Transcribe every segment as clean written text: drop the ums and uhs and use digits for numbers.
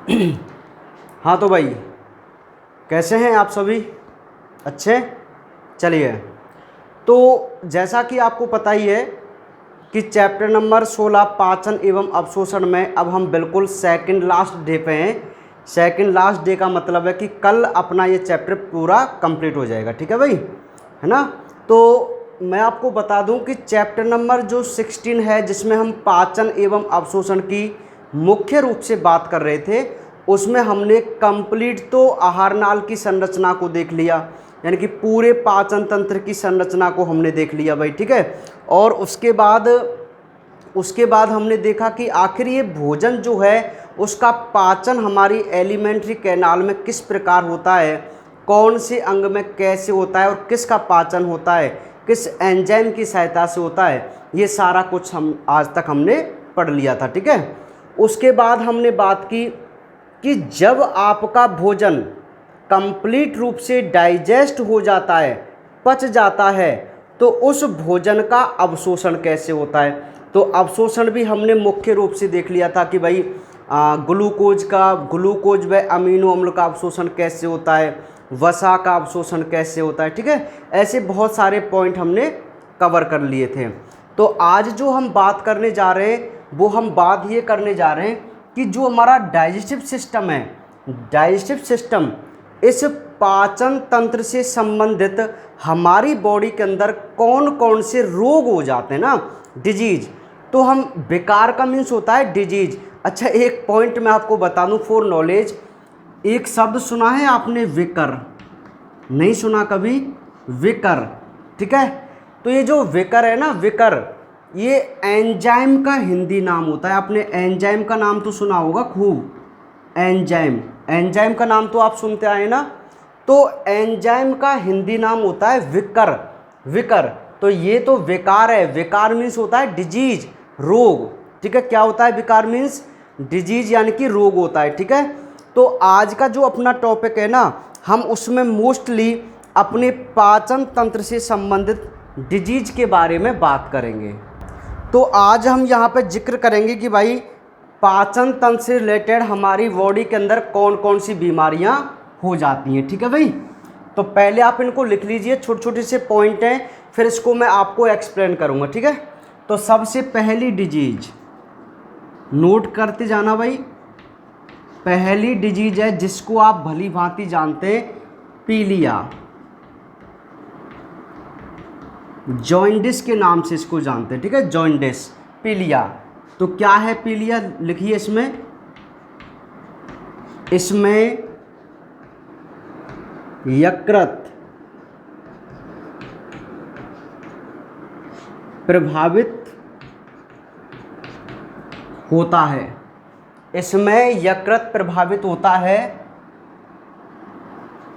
हाँ तो भाई, कैसे हैं आप सभी? अच्छे? चलिए, तो जैसा कि आपको पता ही है कि चैप्टर नंबर 16 पाचन एवं अवशोषण में अब हम बिल्कुल सेकंड लास्ट डे पे हैं। सेकंड लास्ट डे का मतलब है कि कल अपना ये चैप्टर पूरा कंप्लीट हो जाएगा। ठीक है भाई, है ना? तो मैं आपको बता दूं कि चैप्टर नंबर जो 16 है, जिसमें हम पाचन एवं अवशोषण की मुख्य रूप से बात कर रहे थे, उसमें हमने कंप्लीट तो आहार नाल की संरचना को देख लिया, यानी कि पूरे पाचन तंत्र की संरचना को हमने देख लिया भाई। ठीक है, और उसके बाद हमने देखा कि आखिर ये भोजन जो है उसका पाचन हमारी एलिमेंट्री कैनाल में किस प्रकार होता है, कौन से अंग में कैसे होता है और किसका पाचन होता है, किस एंजाइम की सहायता से होता है, ये सारा कुछ हम आज तक हमने पढ़ लिया था। ठीक है, उसके बाद हमने बात की कि जब आपका भोजन कंप्लीट रूप से डाइजेस्ट हो जाता है, पच जाता है, तो उस भोजन का अवशोषण कैसे होता है। तो अवशोषण भी हमने मुख्य रूप से देख लिया था कि भाई ग्लूकोज व अमीनो अम्ल का अवशोषण कैसे होता है, वसा का अवशोषण कैसे होता है। ठीक है, ऐसे बहुत सारे पॉइंट हमने कवर कर लिए थे। तो आज जो हम बात करने जा रहे हैं वो हम बात ये करने जा रहे हैं कि जो हमारा डाइजेस्टिव सिस्टम है, डाइजेस्टिव सिस्टम इस पाचन तंत्र से संबंधित हमारी बॉडी के अंदर कौन कौन से रोग हो जाते हैं ना, डिजीज। तो हम विकार का मीन्स होता है डिजीज। अच्छा, एक पॉइंट मैं आपको बता दूं फॉर नॉलेज, एक शब्द सुना है आपने विकर? नहीं सुना कभी? विकर। ठीक है, तो ये जो विकर है ना, विकर ये एंजाइम का हिंदी नाम होता है। आपने एंजाइम का नाम तो सुना होगा खूब, एंजाइम, एंजाइम का नाम तो आप सुनते आए ना। तो एंजाइम का हिंदी नाम होता है विकर, विकर। तो ये तो विकार है, विकार मीन्स होता है डिजीज, रोग। ठीक है, क्या होता है विकार मीन्स? डिजीज, यानी कि रोग होता है। ठीक है, तो आज का जो अपना टॉपिक है ना, हम उसमें मोस्टली अपने पाचन तंत्र से संबंधित डिजीज के बारे में बात करेंगे। तो आज हम यहाँ पे जिक्र करेंगे कि भाई पाचन तंत्र से रिलेटेड हमारी बॉडी के अंदर कौन कौन सी बीमारियाँ हो जाती हैं। ठीक है भाई, तो पहले आप इनको लिख लीजिए, छोटे छोटे से पॉइंट हैं, फिर इसको मैं आपको एक्सप्लेन करूँगा। ठीक है, तो सबसे पहली डिजीज नोट करते जाना भाई। पहली डिजीज है जिसको आप भली भांति जानते हैं, पीलिया, जॉइंडिस के नाम से इसको जानते हैं। ठीक है, जॉइंडिस, पीलिया। तो क्या है पीलिया? लिखिए इसमें, इसमें यकृत प्रभावित होता है, इसमें यकृत प्रभावित होता है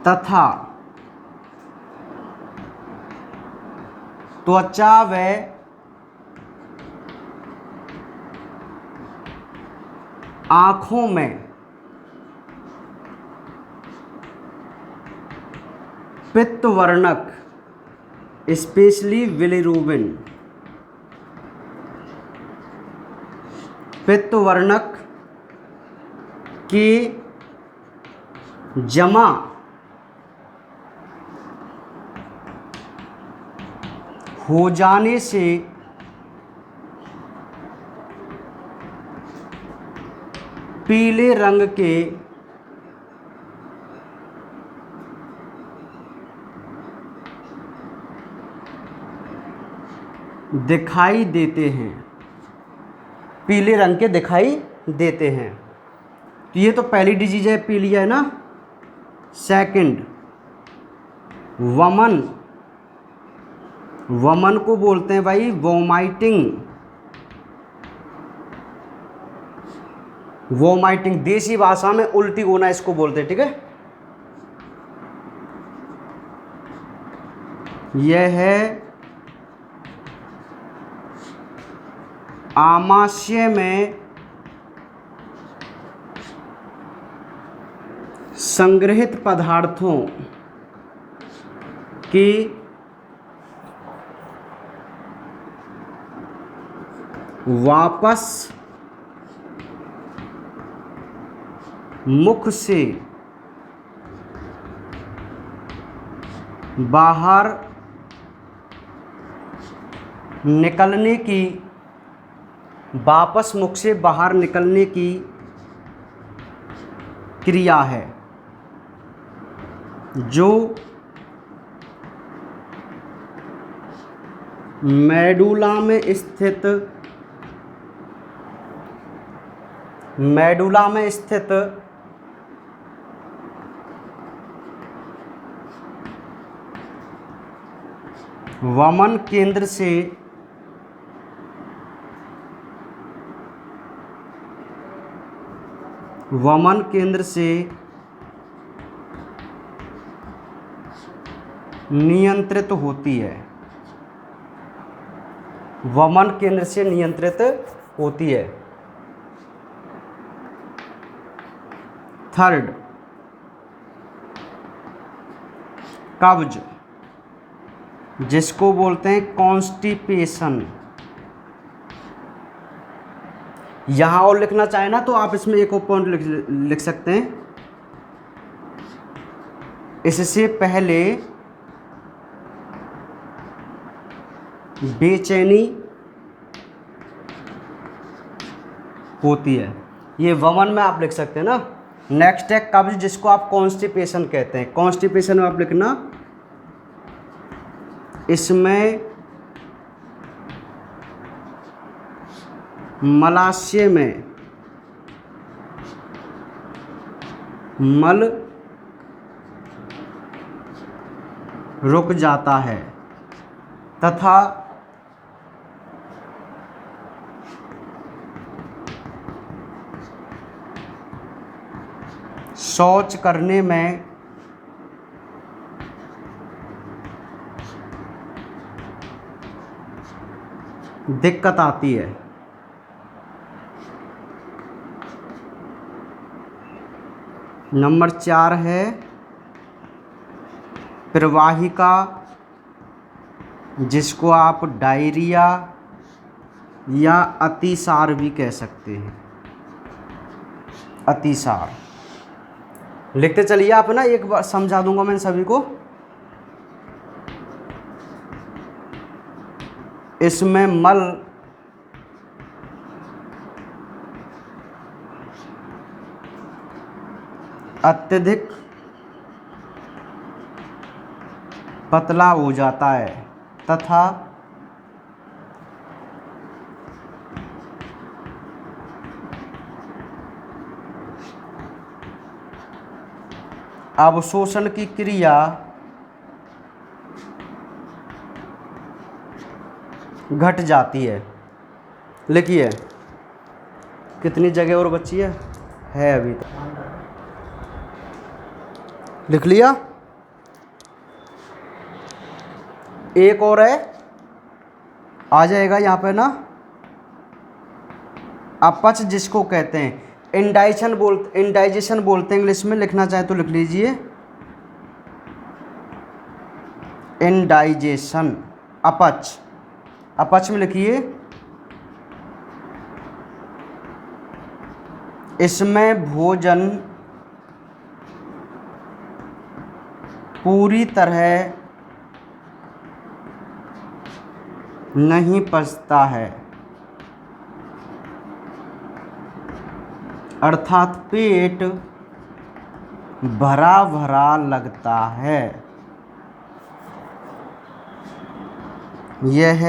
तथा त्वचा व आँखों में पित्तवर्णक, स्पेशली बिलिरुबिन, पित्तवर्णक की जमा हो जाने से पीले रंग के दिखाई देते हैं, पीले रंग के दिखाई देते हैं। तो ये तो पहली डिजीज है, पीलिया, है ना। सेकंड, वमन, वमन को बोलते हैं भाई वोमाइटिंग, वोमाइटिंग देसी भाषा में उल्टी होना इसको बोलते हैं। ठीक है, यह है आमाशय में संग्रहित पदार्थों की वापस मुख से बाहर निकलने की, वापस मुख से बाहर निकलने की क्रिया है, जो मेडुला में स्थित वमन केंद्र से नियंत्रित होती है। वमन केंद्र से नियंत्रित होती है। थर्ड, कब्ज, जिसको बोलते हैं कॉन्स्टिपेशन। यहाँ और लिखना चाहे ना तो आप इसमें एक और पॉइंट लिख सकते हैं। इससे पहले बेचैनी होती है, ये वमन में आप लिख सकते हैं ना। नेक्स्ट है कब्ज, जिसको आप कॉन्स्टिपेशन कहते हैं। कॉन्स्टिपेशन में आप लिखना, इसमें मलाशय में मल रुक जाता है तथा शौच करने में दिक्कत आती है। नंबर 4 है प्रवाहिका, जिसको आप डायरिया या अतिसार भी कह सकते हैं। अतिसार लिखते चलिए आप ना, एक बार समझा दूंगा मैं सभी को। इसमें मल अत्यधिक पतला हो जाता है तथा अवशोषण की क्रिया घट जाती है। लिखिए कितनी जगह और बची है अभी तक। लिख लिया? एक और है, आ जाएगा यहाँ पे ना, अपच, जिसको कहते हैं इंडाइजेशन बोलते हैं इंग्लिश में। लिखना चाहे तो लिख लीजिए इंडाइजेशन, अपच। अपच में लिखिए इसमें भोजन पूरी तरह नहीं पचता है, अर्थात पेट भरा भरा लगता है। यह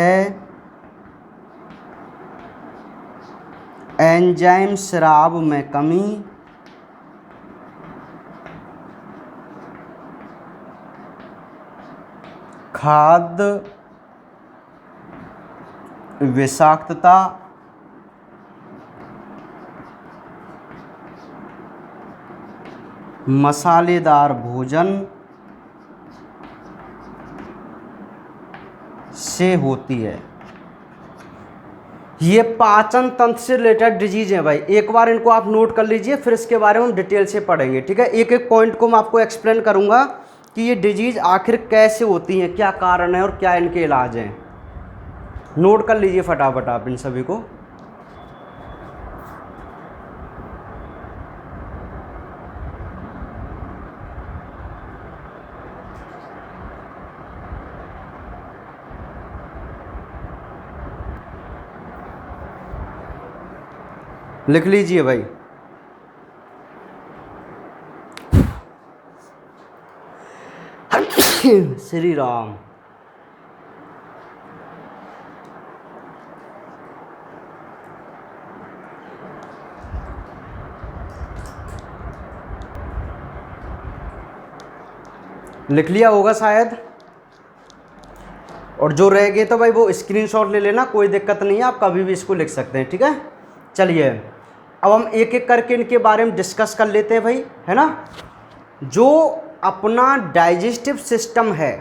एंजाइम स्राव में कमी, खाद्य विषाक्तता, मसालेदार भोजन से होती है। ये पाचन तंत्र से रिलेटेड डिजीज है भाई। एक बार इनको आप नोट कर लीजिए, फिर इसके बारे में हम डिटेल से पढ़ेंगे, ठीक है। एक एक पॉइंट को मैं आपको एक्सप्लेन करूंगा कि ये डिजीज आखिर कैसे होती हैं, क्या कारण है और क्या इनके इलाज हैं। नोट कर लीजिए फटाफट आप इन सभी को। लिख लीजिए भाई। श्री राम। लिख लिया होगा शायद, और जो रह गए तो भाई वो स्क्रीनशॉट ले लेना, कोई दिक्कत नहीं है, आप कभी भी इसको लिख सकते हैं, ठीक है। चलिए अब हम एक एक करके इनके बारे में डिस्कस कर लेते हैं भाई, है ना। जो अपना डाइजेस्टिव सिस्टम है,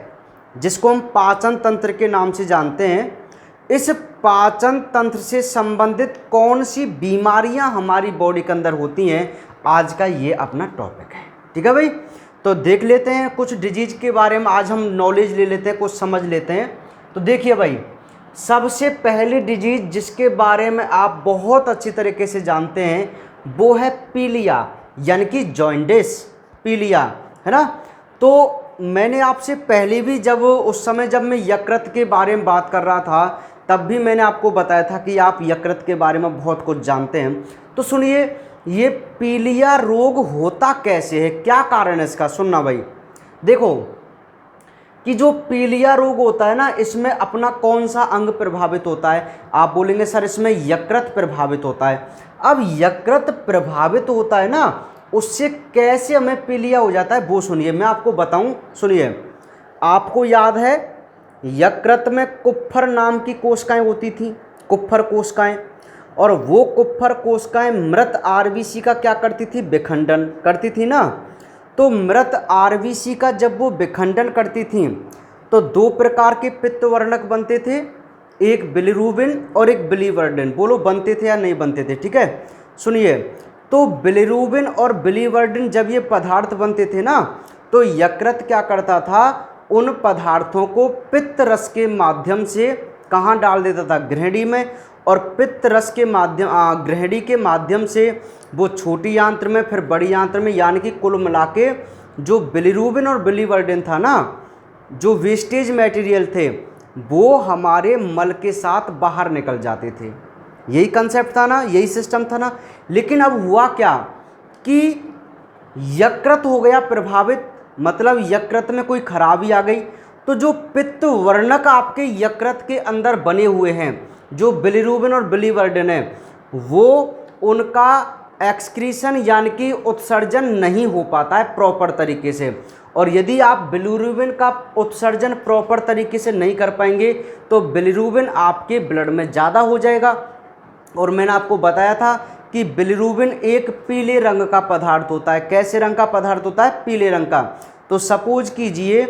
जिसको हम पाचन तंत्र के नाम से जानते हैं, इस पाचन तंत्र से संबंधित कौन सी बीमारियां हमारी बॉडी के अंदर होती हैं, आज का ये अपना टॉपिक है, ठीक है भाई। तो देख लेते हैं कुछ डिजीज के बारे में, आज हम नॉलेज ले लेते हैं, कुछ समझ लेते हैं। तो देखिए भाई, सबसे पहली डिजीज जिसके बारे में आप बहुत अच्छी तरीके से जानते हैं वो है पीलिया, यानी कि जॉइंडिस, पीलिया, है ना। तो मैंने आपसे पहले भी जब उस समय जब मैं यकृत के बारे में बात कर रहा था, तब भी मैंने आपको बताया था कि आप यकृत के बारे में बहुत कुछ जानते हैं। तो सुनिए, ये पीलिया रोग होता कैसे है, क्या कारण है इसका, सुनना भाई। देखो कि जो पीलिया रोग होता है ना, इसमें अपना कौन सा अंग प्रभावित होता है, आप बोलेंगे सर इसमें यकृत प्रभावित होता है। अब यकृत प्रभावित होता है ना, उससे कैसे हमें पीलिया हो जाता है वो सुनिए, मैं आपको बताऊं, सुनिए। आपको याद है यकृत में कुप्फर नाम की कोशिकाएं होती थी, कुप्फर कोशिकाएं, और वो कुप्फर कोशिकाएं मृत आरबीसी का क्या करती थी, विखंडन करती थी ना। तो मृत आरबीसी का जब वो विखंडन करती थी तो दो प्रकार के पित्तवर्णक बनते थे, एक बिलिरुबिन और एक बिलीवर्डिन। बोलो बनते थे या नहीं बनते थे, ठीक है। सुनिए, तो बिलिरुबिन और बिलीवर्डिन जब ये पदार्थ बनते थे ना, तो यकृत क्या करता था, उन पदार्थों को पित्त रस के माध्यम से कहाँ डाल देता था, ग्रहणी में, और पित्त रस के माध्यम ग्रहणी के माध्यम से वो छोटी आंत्र में, फिर बड़ी आंत्र में, यानी कि कुल मिला के जो बिलिरुबिन और बिलीवर्डिन था ना, जो वेस्टेज मटेरियल थे, वो हमारे मल के साथ बाहर निकल जाते थे। यही कंसेप्ट था ना, यही सिस्टम था ना। लेकिन अब हुआ क्या कि यकृत हो गया प्रभावित, मतलब यकृत में कोई खराबी आ गई, तो जो पित्त वर्णक आपके यकृत के अंदर बने हुए हैं, जो बिलिरुबिन और बिलीवर्डिन है, वो उनका एक्सक्रीशन यानी कि उत्सर्जन नहीं हो पाता है प्रॉपर तरीके से। और यदि आप बिलिरुबिन का उत्सर्जन प्रॉपर तरीके से नहीं कर पाएंगे तो बिलिरुबिन आपके ब्लड में ज़्यादा हो जाएगा। और मैंने आपको बताया था कि बिलिरुबिन एक पीले रंग का पदार्थ होता है। कैसे रंग का पदार्थ होता है, पीले रंग का। तो सपोज कीजिए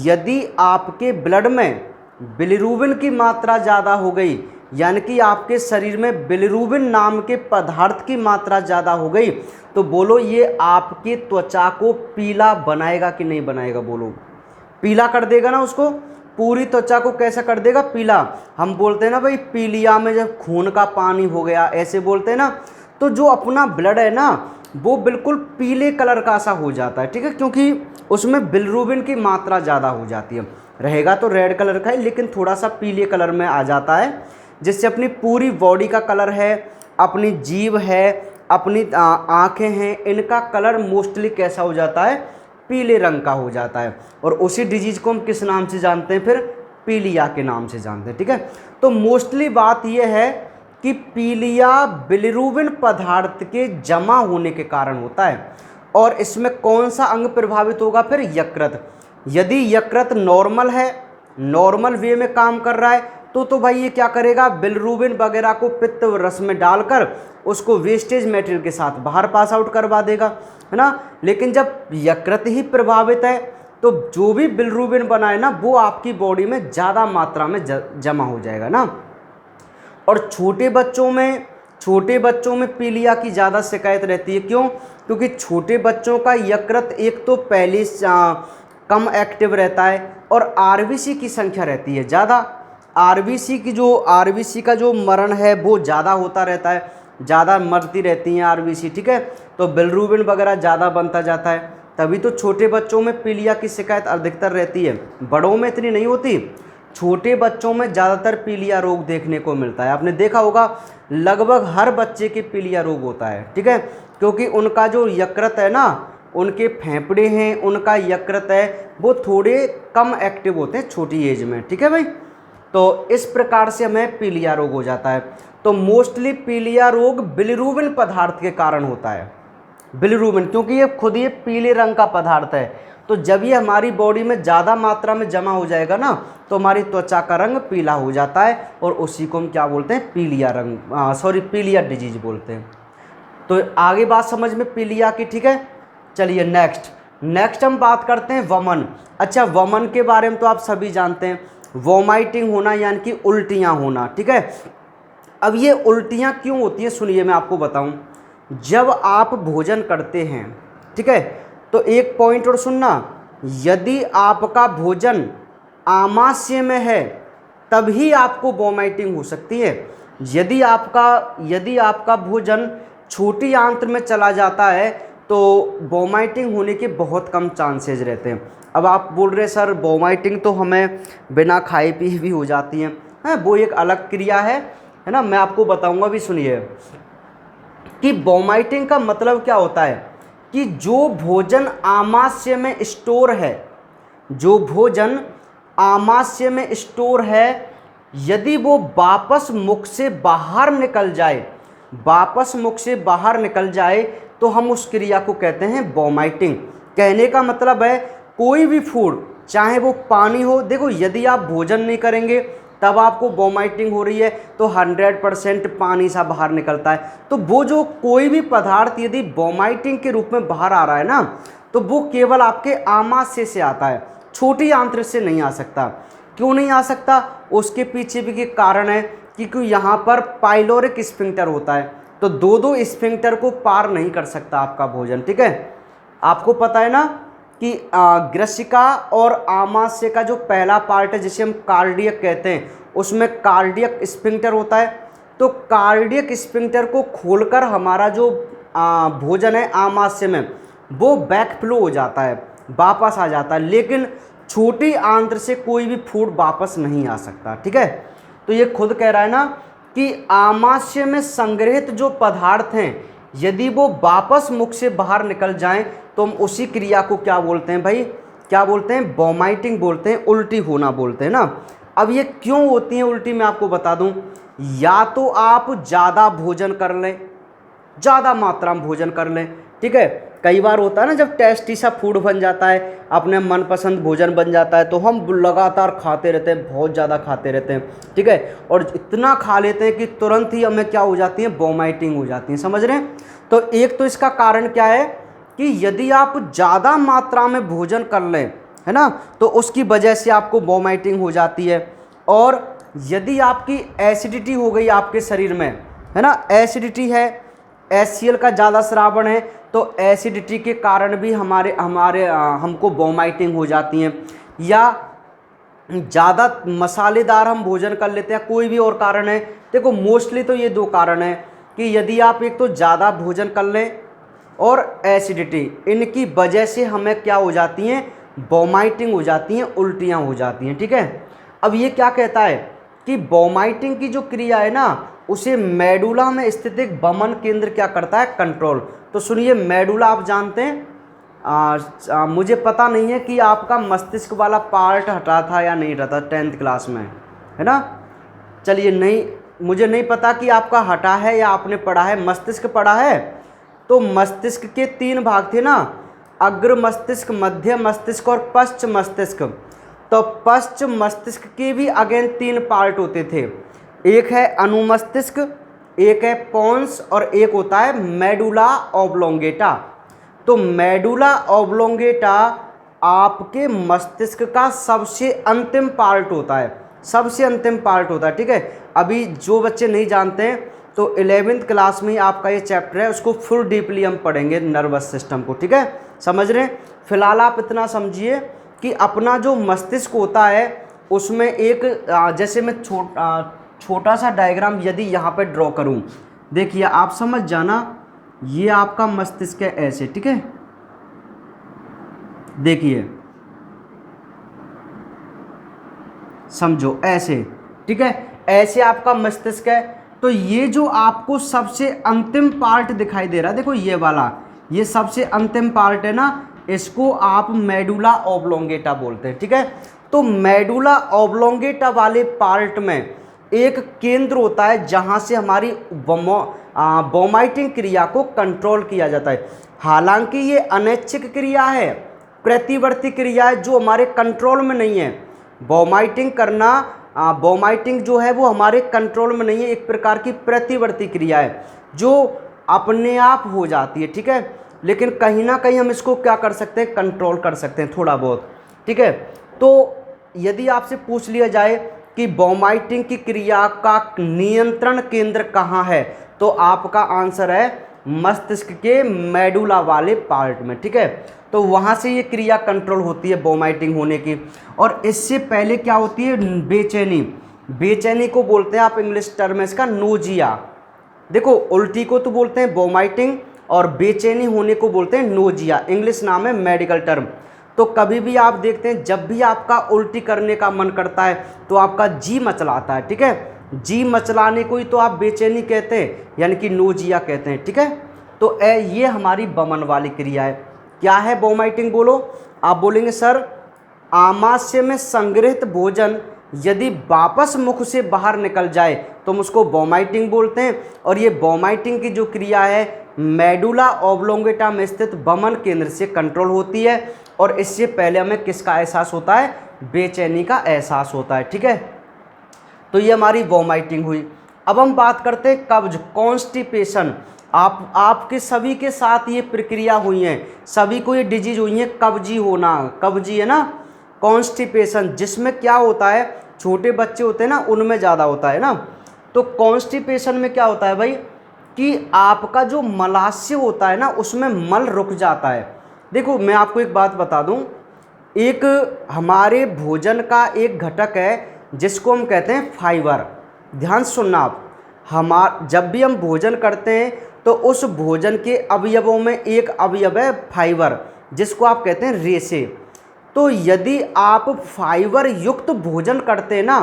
यदि आपके ब्लड में बिलिरुबिन की मात्रा ज़्यादा हो गई, यानी कि आपके शरीर में बिलिरुबिन नाम के पदार्थ की मात्रा ज़्यादा हो गई, तो बोलो ये आपकी त्वचा को पीला बनाएगा कि नहीं बनाएगा, बोलो पीला कर देगा ना उसको, पूरी त्वचा को कैसा कर देगा, पीला। हम बोलते हैं ना भाई पीलिया में जब खून का पानी हो गया, ऐसे बोलते हैं ना। तो जो अपना ब्लड है ना, वो बिल्कुल पीले कलर का सा हो जाता है, ठीक है, क्योंकि उसमें बिलिरुबिन की मात्रा ज़्यादा हो जाती है। रहेगा तो रेड कलर का ही, लेकिन थोड़ा सा पीले कलर में आ जाता है, जिससे अपनी पूरी बॉडी का कलर है, अपनी जीभ है, अपनी आँखें हैं, इनका कलर मोस्टली कैसा हो जाता है, पीले रंग का हो जाता है। और उसी डिजीज को हम किस नाम से जानते हैं, फिर पीलिया के नाम से जानते हैं, ठीक है। तो मोस्टली बात यह है कि पीलिया बिलिरुबिन पदार्थ के जमा होने के कारण होता है। और इसमें कौन सा अंग प्रभावित होगा, फिर यकृत। यदि यकृत नॉर्मल है, नॉर्मल वे में काम कर रहा है, तो भाई ये क्या करेगा, बिलिरुबिन वगैरह को पित्त रस में डालकर उसको वेस्टेज मटेरियल के साथ बाहर पास आउट करवा देगा, है ना। लेकिन जब यकृत ही प्रभावित है तो जो भी बिलिरुबिन बनाए ना, वो आपकी बॉडी में ज़्यादा मात्रा में जमा हो जाएगा ना। और छोटे बच्चों में पीलिया की ज़्यादा शिकायत रहती है। क्यों? क्योंकि छोटे बच्चों का यकृत एक तो पहले कम एक्टिव रहता है और आरबीसी की संख्या रहती है ज़्यादा। आरबीसी का जो मरण है वो ज़्यादा होता रहता है, ज़्यादा मरती रहती हैं आरबीसी, ठीक है। तो बिलिरुबिन वगैरह ज़्यादा बनता जाता है, तभी तो छोटे बच्चों में पीलिया की शिकायत अधिकतर रहती है, बड़ों में इतनी नहीं होती। छोटे बच्चों में ज़्यादातर पीलिया रोग देखने को मिलता है। आपने देखा होगा लगभग हर बच्चे के पीलिया रोग होता है, ठीक है, क्योंकि उनका जो यकृत है ना, उनके फेफड़े हैं, उनका यकृत है, वो थोड़े कम एक्टिव होते हैं छोटी एज में, ठीक है भाई। तो इस प्रकार से हमें पीलिया रोग हो जाता है। तो मोस्टली पीलिया रोग बिलिरुबिन पदार्थ के कारण होता है। बिलिरुबिन, क्योंकि ये खुद ये पीले रंग का पदार्थ है, तो जब ये हमारी बॉडी में ज़्यादा मात्रा में जमा हो जाएगा ना, तो हमारी त्वचा का रंग पीला हो जाता है, और उसी को हम क्या बोलते हैं, पीलिया रंग, पीलिया डिजीज बोलते हैं। तो आगे बात समझ में पीलिया की, ठीक है। चलिए नेक्स्ट हम बात करते हैं वमन। अच्छा, वमन के बारे में तो आप सभी जानते हैं, वोमाइटिंग होना यानी कि उल्टियाँ होना, ठीक है। अब ये उल्टियाँ क्यों होती हैं, सुनिए मैं आपको बताऊं। जब आप भोजन करते हैं, ठीक है, तो एक पॉइंट और सुनना, यदि आपका भोजन आमाशय में है तभी आपको वोमाइटिंग हो सकती है। यदि आपका भोजन छोटी आंत्र में चला जाता है तो वोमाइटिंग होने के बहुत कम चांसेस रहते हैं। अब आप बोल रहे हैं सर वोमाइटिंग तो हमें बिना खाए पिए भी हो जाती है, वो एक अलग क्रिया है ना, मैं आपको बताऊंगा भी, सुनिए कि वोमाइटिंग का मतलब क्या होता है कि जो भोजन आमाशय में स्टोर है, जो भोजन आमाशय में स्टोर है, यदि वो वापस मुख से बाहर निकल जाए तो हम उस क्रिया को कहते हैं वोमाइटिंग। कहने का मतलब है कोई भी फूड, चाहे वो पानी हो, देखो यदि आप भोजन नहीं करेंगे तब आपको वोमाइटिंग हो रही है तो 100% पानी सा बाहर निकलता है। तो वो जो कोई भी पदार्थ यदि वोमाइटिंग के रूप में बाहर आ रहा है ना, तो वो केवल आपके आमाशय से आता है, छोटी आंत्र से नहीं आ सकता। क्यों नहीं आ सकता, उसके पीछे भी एक कारण है, क्योंकि यहाँ पर पाइलोरिक स्फिंक्टर होता है, तो दो स्फिंक्टर को पार नहीं कर सकता आपका भोजन, ठीक है। आपको पता है ना कि ग्रसिका और आमाशय का जो पहला पार्ट है जिसे हम कार्डियक कहते हैं, उसमें कार्डियक स्फिंक्टर होता है। तो कार्डियक स्फिंक्टर को खोलकर हमारा जो भोजन है आमाशय में, वो बैकफ्लो हो जाता है, वापस आ जाता है, लेकिन छोटी आंत्र से कोई भी फूड वापस नहीं आ सकता, ठीक है। तो ये खुद कह रहा है ना कि आमाशय में संग्रहित जो पदार्थ हैं यदि वो वापस मुख से बाहर निकल जाएं तो हम उसी क्रिया को क्या बोलते हैं भाई, क्या बोलते हैं, वोमाइटिंग बोलते हैं, उल्टी होना बोलते हैं ना। अब ये क्यों होती है उल्टी, मैं आपको बता दूं। या तो आप ज़्यादा भोजन कर लें, ज़्यादा मात्रा में भोजन कर लें, ठीक है। कई बार होता है ना जब टेस्टी सा फूड बन जाता है, अपने मनपसंद भोजन बन जाता है, तो हम लगातार खाते रहते हैं, बहुत ज़्यादा खाते रहते हैं, ठीक है, और इतना खा लेते हैं कि तुरंत ही हमें क्या हो जाती है, वोमाइटिंग हो जाती है, समझ रहे हैं। तो एक तो इसका कारण क्या है कि यदि आप ज़्यादा मात्रा में भोजन कर लें, है ना, तो उसकी वजह से आपको वोमाइटिंग हो जाती है। और यदि आपकी एसिडिटी हो गई आपके शरीर में, है ना, एसिडिटी है, HCl का ज़्यादा श्रावण है, तो एसिडिटी के कारण भी हमको वोमाइटिंग हो जाती है। या ज़्यादा मसालेदार हम भोजन कर लेते हैं, कोई भी और कारण है। देखो मोस्टली तो ये दो कारण है कि यदि आप एक तो ज़्यादा भोजन कर लें और एसिडिटी, इनकी वजह से हमें क्या हो जाती हैं, वोमाइटिंग हो जाती हैं, उल्टियाँ हो जाती हैं, ठीक है। अब ये क्या कहता है कि वोमाइटिंग की जो क्रिया है ना, उसे मेडुला में स्थित एक वमन केंद्र क्या करता है, कंट्रोल। तो सुनिए, मेडुला आप जानते हैं, मुझे पता नहीं है कि आपका मस्तिष्क वाला पार्ट हटा था या नहीं हटा था 10th क्लास में, है ना। चलिए, नहीं, मुझे नहीं पता कि आपका हटा है या आपने पढ़ा है, मस्तिष्क पढ़ा है। तो मस्तिष्क के 3 भाग थे ना, अग्र मस्तिष्क, मध्य मस्तिष्क और पश्च मस्तिष्क। तो पश्च मस्तिष्क के भी अगेन 3 पार्ट होते थे, एक है अनुमस्तिष्क, एक है पोन्स और एक होता है मेडुला ऑब्लोंगेटा। तो मेडुला ऑब्लोंगेटा आपके मस्तिष्क का सबसे अंतिम पार्ट होता है, सबसे अंतिम पार्ट होता है, ठीक है। अभी जो बच्चे नहीं जानते हैं तो 11th क्लास में आपका ये चैप्टर है, उसको फुल डीपली हम पढ़ेंगे नर्वस सिस्टम को, ठीक है, समझ रहे हैं। फिलहाल आप इतना समझिए कि अपना जो मस्तिष्क होता है उसमें एक जैसे मैं छोटा सा डायग्राम यदि यहाँ पे ड्रॉ करूँ, देखिए आप समझ जाना, ये आपका मस्तिष्क है ऐसे, ठीक है, देखिए समझो ऐसे, ठीक है, ऐसे आपका मस्तिष्क है। तो ये जो आपको सबसे अंतिम पार्ट दिखाई दे रहा है, देखो ये वाला, ये सबसे अंतिम पार्ट है ना, इसको आप मेडुला ऑब्लोंगेटा बोलते हैं, ठीक है। तो मेडुला ऑब्लोंगेटा वाले पार्ट में एक केंद्र होता है जहां से हमारी वोमाइटिंग क्रिया को कंट्रोल किया जाता है। हालांकि ये अनैच्छिक क्रिया है, प्रतिवर्ती क्रिया है जो हमारे कंट्रोल में नहीं है। वोमाइटिंग करना, वोमाइटिंग जो है वो हमारे कंट्रोल में नहीं है, एक प्रकार की प्रतिवर्ती क्रिया है जो अपने आप हो जाती है, ठीक है। लेकिन कहीं ना कहीं हम इसको क्या कर सकते हैं, कंट्रोल कर सकते हैं थोड़ा बहुत, ठीक है। तो यदि आपसे पूछ लिया जाए कि वोमाइटिंग की क्रिया का नियंत्रण केंद्र कहाँ है, तो आपका आंसर है मस्तिष्क के मेडुला वाले पार्ट में, ठीक है। तो वहाँ से ये क्रिया कंट्रोल होती है वोमाइटिंग होने की। और इससे पहले क्या होती है, बेचैनी, बेचैनी को बोलते हैं आप इंग्लिश टर्म है इसका नोजिया। देखो उल्टी को तो बोलते हैं वोमाइटिंग और बेचैनी होने को बोलते हैं नोजिया, इंग्लिश नाम है, मेडिकल टर्म। तो कभी भी आप देखते हैं जब भी आपका उल्टी करने का मन करता है तो आपका जी मचलाता है, ठीक है। जी मचलाने को ही तो आप बेचैनी कहते हैं, यानी कि नोजिया कहते हैं, ठीक है। तो ये हमारी बमन वाली क्रिया है। क्या है वोमाइटिंग, बोलो। आप बोलेंगे सर आमाशय में संग्रहित भोजन यदि वापस मुख से बाहर निकल जाए तो हम उसको वोमाइटिंग बोलते हैं। और ये वोमाइटिंग की जो क्रिया है मेडुला ऑब्लोंगेटा में स्थित बमन केंद्र से कंट्रोल होती है। और इससे पहले हमें किसका एहसास होता है, बेचैनी का एहसास होता है, ठीक है। तो ये हमारी वोमाइटिंग हुई। अब हम बात करते हैं कब्ज, कॉन्स्टिपेशन। आपके सभी के साथ ये प्रक्रिया हुई है, सभी को ये डिजीज हुई है, कब्जी होना, कब्जी है ना, कॉन्स्टिपेशन, जिसमें क्या होता है, छोटे बच्चे होते हैं ना उनमें ज़्यादा होता है ना। तो कॉन्स्टिपेशन में क्या होता है भाई कि आपका जो मलाशय होता है ना उसमें मल रुक जाता है। देखो मैं आपको एक बात बता दूं, एक हमारे भोजन का एक घटक है जिसको हम कहते हैं फाइबर। ध्यान सुनना आप, जब भी हम भोजन करते हैं तो उस भोजन के अवयवों में एक अवयव है फाइबर, जिसको आप कहते हैं रेशे। तो यदि आप फाइबर युक्त भोजन करते हैं ना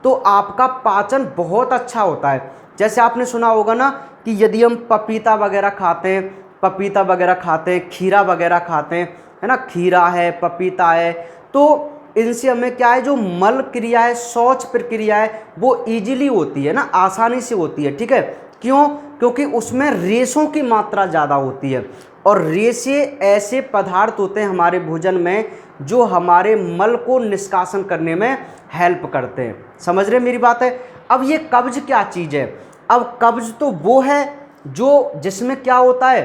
तो आपका पाचन बहुत अच्छा होता है। जैसे आपने सुना होगा ना कि यदि हम पपीता वगैरह खाते हैं, पपीता वगैरह खाते हैं, खीरा वगैरह खाते हैं, है ना, खीरा है, पपीता है, तो इनसे हमें क्या है, जो मल क्रिया है, शौच प्रक्रिया है, वो इजीली होती है ना, आसानी से होती है, ठीक है। क्यों, क्योंकि उसमें रेशों की मात्रा ज़्यादा होती है। और रेशे ऐसे पदार्थ होते हैं हमारे भोजन में जो हमारे मल को निष्कासन करने में हेल्प करते हैं। समझ रहे मेरी बात है। अब ये कब्ज क्या चीज़ है, अब कब्ज तो वो है जो जिसमें क्या होता है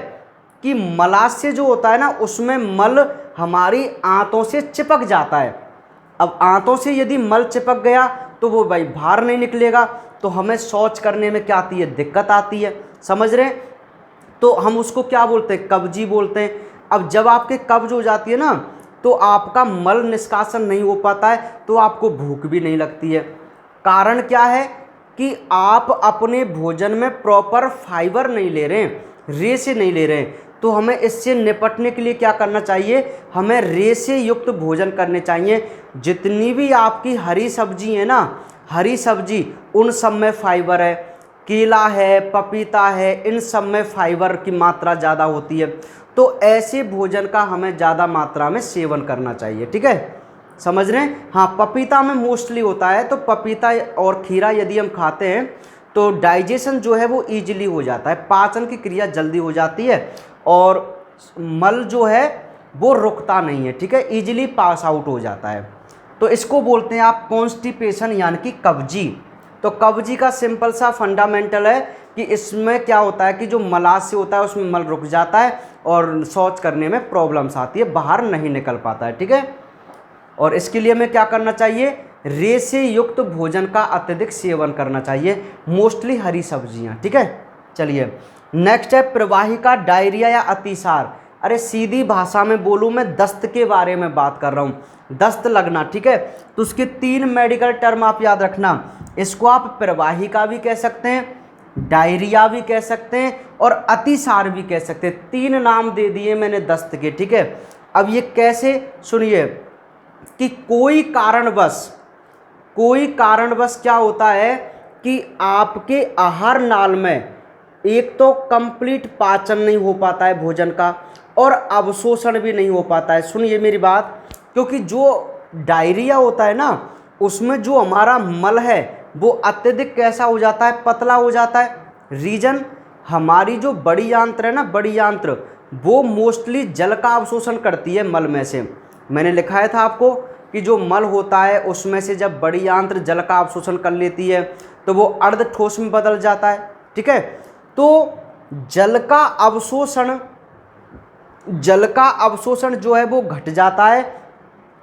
कि मलाशय जो होता है ना उसमें मल हमारी आंतों से चिपक जाता है। अब आंतों से यदि मल चिपक गया तो वो भाई बाहर नहीं निकलेगा, तो हमें शौच करने में क्या आती है, दिक्कत आती है। समझ रहे, तो हम उसको क्या बोलते हैं, कब्जी बोलते हैं। अब जब आपके कब्ज हो जाती है ना तो आपका मल निष्कासन नहीं हो पाता है, तो आपको भूख भी नहीं लगती है। कारण क्या है कि आप अपने भोजन में प्रॉपर फाइबर नहीं ले रहे हैं, रेशे नहीं ले रहे हैं। तो हमें इससे निपटने के लिए क्या करना चाहिए, हमें रेशे युक्त भोजन करने चाहिए। जितनी भी आपकी हरी सब्जी है ना, हरी सब्जी उन सब में फाइबर है, केला है, पपीता है, इन सब में फाइबर की मात्रा ज़्यादा होती है। तो ऐसे भोजन का हमें ज़्यादा मात्रा में सेवन करना चाहिए, ठीक है। समझ रहे हैं। हाँ, पपीता में मोस्टली होता है, तो पपीता और खीरा यदि हम खाते हैं तो डाइजेशन जो है वो ईजिली हो जाता है, पाचन की क्रिया जल्दी हो जाती है और मल जो है वो रुकता नहीं है, ठीक है, ईजिली पास आउट हो जाता है। तो इसको बोलते हैं आप कॉन्स्टिपेशन यानी कि कब्जी। तो कब्जी का सिंपल सा फंडामेंटल है कि इसमें क्या होता है कि जो मलाशय होता है उसमें मल रुक जाता है और शौच करने में प्रॉब्लम्स आती है, बाहर नहीं निकल पाता है, ठीक है। और इसके लिए हमें क्या करना चाहिए, रेशे युक्त भोजन का अत्यधिक सेवन करना चाहिए, मोस्टली हरी सब्जियां, ठीक है। चलिए नेक्स्ट है प्रवाहिका डायरिया या अतिसार। अरे सीधी भाषा में बोलूँ मैं दस्त के बारे में बात कर रहा हूँ, दस्त लगना, ठीक है। तो उसके 3 मेडिकल टर्म आप याद रखना, इसको आप प्रवाहिका भी कह सकते हैं, डायरिया भी कह सकते हैं और अतिसार भी कह सकते हैं। 3 नाम दे दिए मैंने दस्त के, ठीक है। अब ये कैसे, सुनिए कि कोई कारणवश कोई कारणवश क्या होता है कि आपके आहार नाल में एक तो कंप्लीट पाचन नहीं हो पाता है भोजन का, और अवशोषण भी नहीं हो पाता है। सुनिए मेरी बात, क्योंकि जो डायरिया होता है ना, उसमें जो हमारा मल है वो अत्यधिक कैसा हो जाता है, पतला हो जाता है। रीजन, हमारी जो बड़ी आंत्र है ना, बड़ी आंत्र, वो मोस्टली जल का अवशोषण करती है मल में से। मैंने लिखाया था आपको कि जो मल होता है उसमें से जब बड़ी आंत्र जल का अवशोषण कर लेती है तो वो अर्ध ठोस में बदल जाता है। ठीक है, तो जल का अवशोषण जो है वो घट जाता है,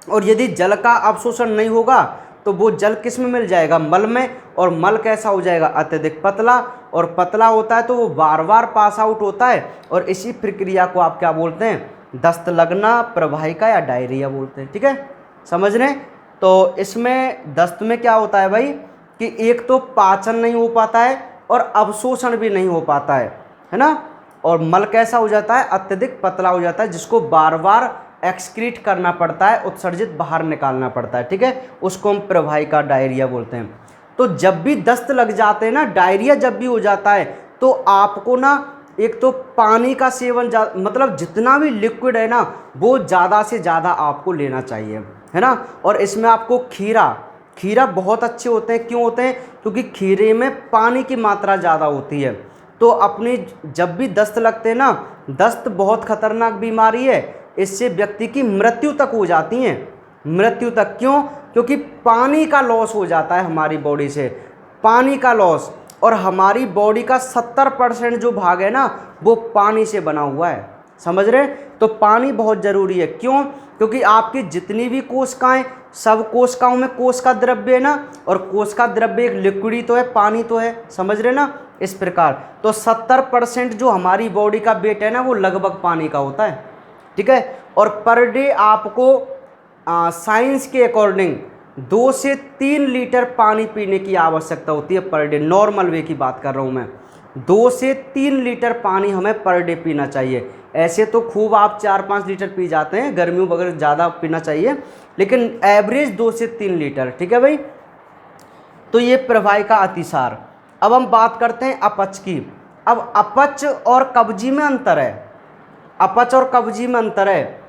और यदि जल का अवशोषण नहीं होगा तो वो जल किस में मिल जाएगा, मल में, और मल कैसा हो जाएगा, अत्यधिक पतला, और पतला होता है तो वो बार बार पास आउट होता है, और इसी प्रक्रिया को आप क्या बोलते हैं, दस्त लगना, प्रवाहिका या डायरिया बोलते हैं। ठीक है, समझ रहे हैं। तो इसमें दस्त में क्या होता है भाई कि एक तो पाचन नहीं हो पाता है और अवशोषण भी नहीं हो पाता है ना, और मल कैसा हो जाता है, अत्यधिक पतला हो जाता है, जिसको बार बार एक्सक्रीट करना पड़ता है, उत्सर्जित बाहर निकालना पड़ता है। ठीक है, उसको हम प्रवाहिका डायरिया बोलते हैं। तो जब भी दस्त लग जाते हैं ना, डायरिया जब भी हो जाता है, तो आपको ना एक तो पानी का सेवन, मतलब जितना भी लिक्विड है ना वो ज़्यादा से ज़्यादा आपको लेना चाहिए, है ना। और इसमें आपको खीरा बहुत अच्छे होते हैं। क्यों होते हैं, क्योंकि खीरे में पानी की मात्रा ज़्यादा होती है। तो अपनी जब भी दस्त लगते हैं ना, दस्त बहुत खतरनाक बीमारी है, इससे व्यक्ति की मृत्यु तक हो जाती है, मृत्यु तक। क्यों, क्योंकि पानी का लॉस हो जाता है हमारी बॉडी से, पानी का लॉस, और हमारी बॉडी का 70% जो भाग है ना वो पानी से बना हुआ है, समझ रहे। तो पानी बहुत ज़रूरी है। क्यों, क्योंकि आपकी जितनी भी कोशिकाएं, सब कोशिकाओं में कोश का द्रव्य है ना, और कोश का द्रव्य एक लिक्विड ही तो है, पानी तो है, समझ रहे ना। इस प्रकार तो 70% जो हमारी बॉडी का वेट है ना वो लगभग पानी का होता है। ठीक है, और पर डे आपको साइंस के अकॉर्डिंग 2 से 3 लीटर पानी पीने की आवश्यकता होती है पर डे। नॉर्मल वे की बात कर रहा हूँ मैं, 2 से 3 लीटर पानी हमें पर डे पीना चाहिए। ऐसे तो खूब आप 4-5 लीटर पी जाते हैं, गर्मियों वगैरह ज़्यादा पीना चाहिए, लेकिन एवरेज 2 से 3 लीटर। ठीक है भाई, तो ये प्रवाहिका अतिसार। अब हम बात करते हैं अपच की। अब अपच और कब्जी में अंतर है, अपच और कब्जी में अंतर है।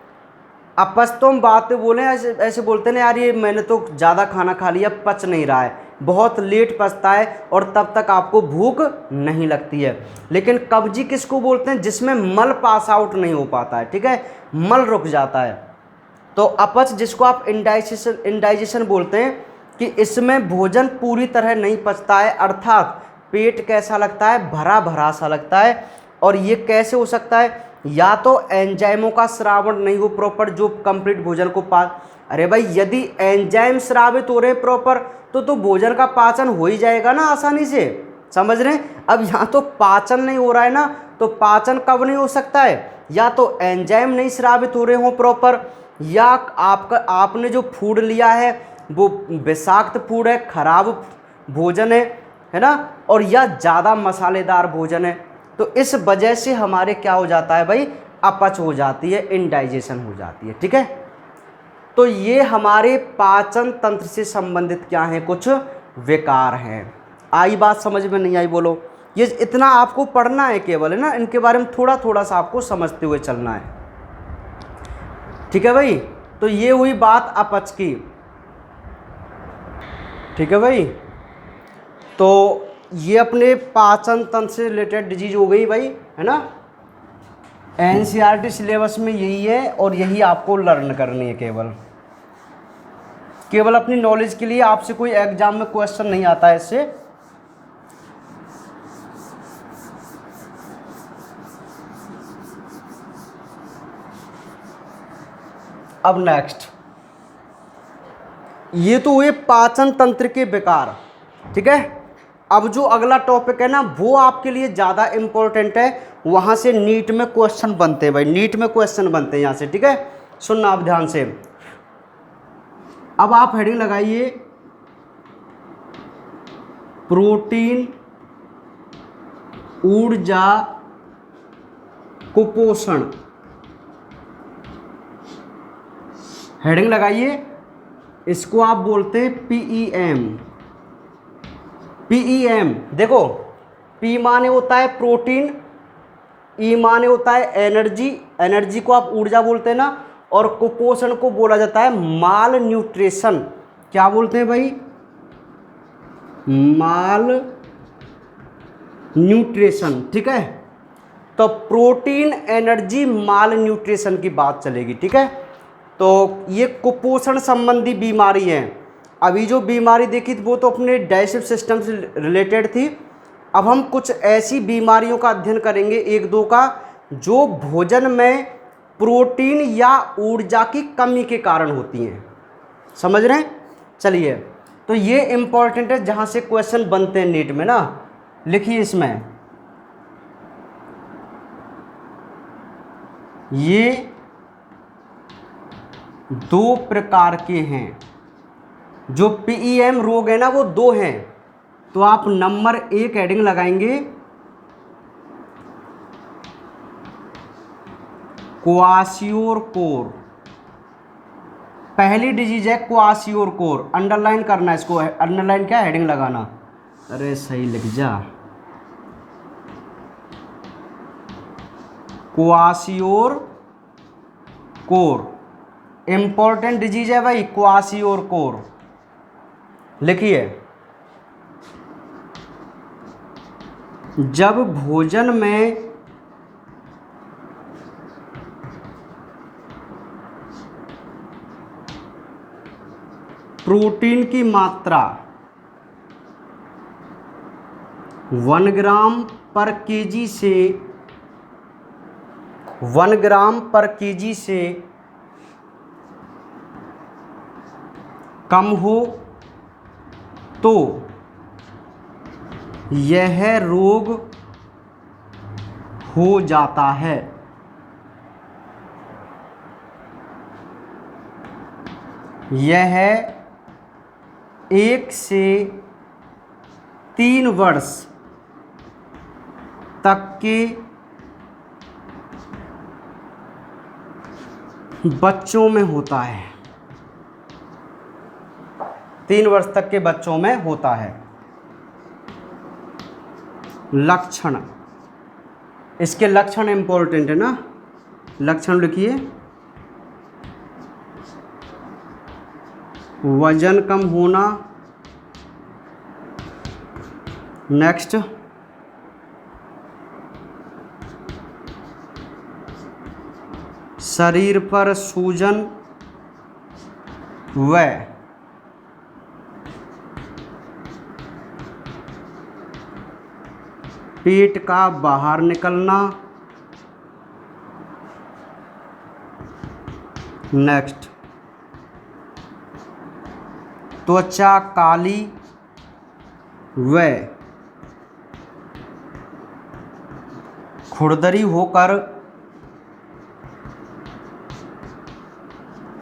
अपच तो हम बात बोले ऐसे बोलते हैं यार ये मैंने तो ज़्यादा खाना खा लिया, पच नहीं रहा है, बहुत लेट पचता है और तब तक आपको भूख नहीं लगती है। लेकिन कब्जी किसको बोलते हैं, जिसमें मल पास आउट नहीं हो पाता है। ठीक है, मल रुक जाता है। तो अपच जिसको आप इंडाइजेशन बोलते हैं, कि इसमें भोजन पूरी तरह नहीं पचता है, अर्थात पेट कैसा लगता है, भरा भरा सा लगता है। और ये कैसे हो सकता है, या तो एंजाइमों का श्रावण नहीं हो प्रॉपर, जो कंप्लीट भोजन को अरे भाई यदि एंजाइम श्रावित हो रहे हैं प्रॉपर तो भोजन का पाचन हो ही जाएगा ना आसानी से, समझ रहे हैं। अब यहाँ तो पाचन नहीं हो रहा है ना, तो पाचन कब नहीं हो सकता है, या तो एंजाइम नहीं श्रावित हो रहे हो प्रॉपर, या आपने जो फूड लिया है वो विषाक्त फूड है, खराब भोजन है ना, और या ज़्यादा मसालेदार भोजन है। तो इस वजह से हमारे क्या हो जाता है भाई, अपच हो जाती है, इनडाइजेशन हो जाती है। ठीक है, तो ये हमारे पाचन तंत्र से संबंधित क्या हैं, कुछ विकार हैं। आई बात समझ में, नहीं आई बोलो। ये इतना आपको पढ़ना है केवल, है ना, इनके बारे में थोड़ा थोड़ा सा आपको समझते हुए चलना है। ठीक है भाई, तो ये हुई बात अपच की। ठीक है भाई, तो ये अपने पाचन तंत्र से रिलेटेड डिजीज हो गई भाई, है ना। एनसीईआरटी सिलेबस में यही है और यही आपको लर्न करनी है, केवल अपनी नॉलेज के लिए। आपसे कोई एग्जाम में क्वेश्चन नहीं आता है इससे। अब नेक्स्ट, ये तो हुए पाचन तंत्र के विकार। ठीक है, अब जो अगला टॉपिक है ना वो आपके लिए ज़्यादा इंपॉर्टेंट है, वहाँ से नीट में क्वेश्चन बनते हैं भाई, नीट में क्वेश्चन बनते हैं यहाँ से। ठीक है, सुनना आप ध्यान से। अब आप हेडिंग लगाइए, प्रोटीन ऊर्जा कुपोषण। हेडिंग लगाइए, इसको आप बोलते हैं पीईएम। पीईएम देखो, पी माने होता है प्रोटीन, ई माने होता है एनर्जी, एनर्जी को आप ऊर्जा बोलते हैं ना, और कुपोषण को बोला जाता है माल न्यूट्रिशन। क्या बोलते हैं भाई? माल न्यूट्रिशन, ठीक है। तो प्रोटीन, एनर्जी, माल न्यूट्रिशन की बात चलेगी, ठीक है। तो ये कुपोषण संबंधी बीमारी है। अभी जो बीमारी देखी थी वो तो अपने डाइजेस्टिव सिस्टम से रिलेटेड थी। अब हम कुछ ऐसी बीमारियों का अध्ययन करेंगे, एक दो का, जो भोजन में प्रोटीन या ऊर्जा की कमी के कारण होती हैं। समझ रहे हैं? चलिए, तो ये इम्पॉर्टेंट है, जहाँ से क्वेश्चन बनते हैं नीट में ना। लिखिए इसमें, ये दो प्रकार के हैं। जो पीईएम रोग है ना वो दो हैं। तो आप नंबर 1 हेडिंग लगाएंगे, क्वाशियोरकोर। पहली डिजीज है क्वाशियोरकोर, अंडरलाइन करना है इसको। अंडरलाइन क्या, हेडिंग लगाना। अरे सही लिख जा, क्वाशियोरकोर इंपॉर्टेंट डिजीज है भाई, क्वाशियोरकोर। लिखिए, जब भोजन में प्रोटीन की मात्रा 1 ग्राम पर केजी से 1 ग्राम पर केजी से कम हो तो यह रोग हो जाता है। यह 1 से 3 वर्ष तक के बच्चों में होता है। 3 वर्ष तक के बच्चों में होता है। लक्षण, इसके लक्षण इंपॉर्टेंट है ना। लक्षण लिखिए, वजन कम होना। नेक्स्ट, शरीर पर सूजन व पेट का बाहर निकलना। नेक्स्ट, त्वचा काली व खुरदरी होकर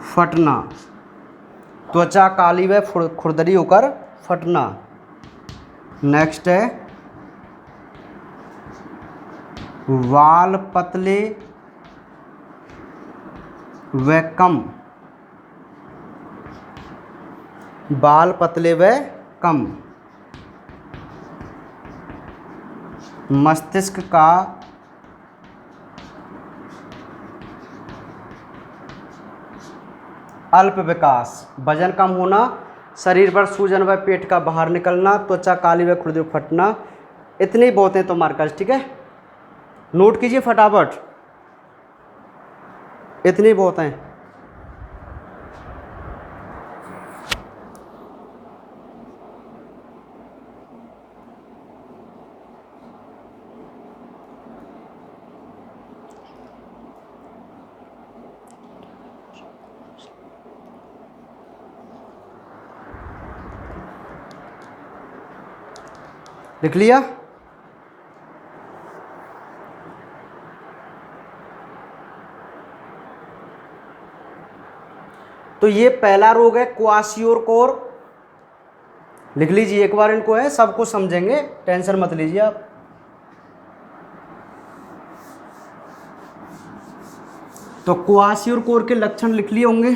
फटना। त्वचा काली व खुरदरी होकर फटना। नेक्स्ट है, वाल पतले व कम। बाल पतले व कम। मस्तिष्क का अल्प विकास। वजन कम होना, शरीर पर सूजन व पेट का बाहर निकलना, त्वचा काली व खुरदरी फटना। इतने ही बहुत हैं तो मार्कस, ठीक है। नोट कीजिए फटाफट, इतने ही बहुत हैं। लिख लिया? तो ये पहला रोग है क्वाशियोरकोर। लिख लीजिए एक बार इनको, है सब कुछ समझेंगे, टेंशन मत लीजिए आप। तो क्वाशियोरकोर के लक्षण लिख लिए होंगे।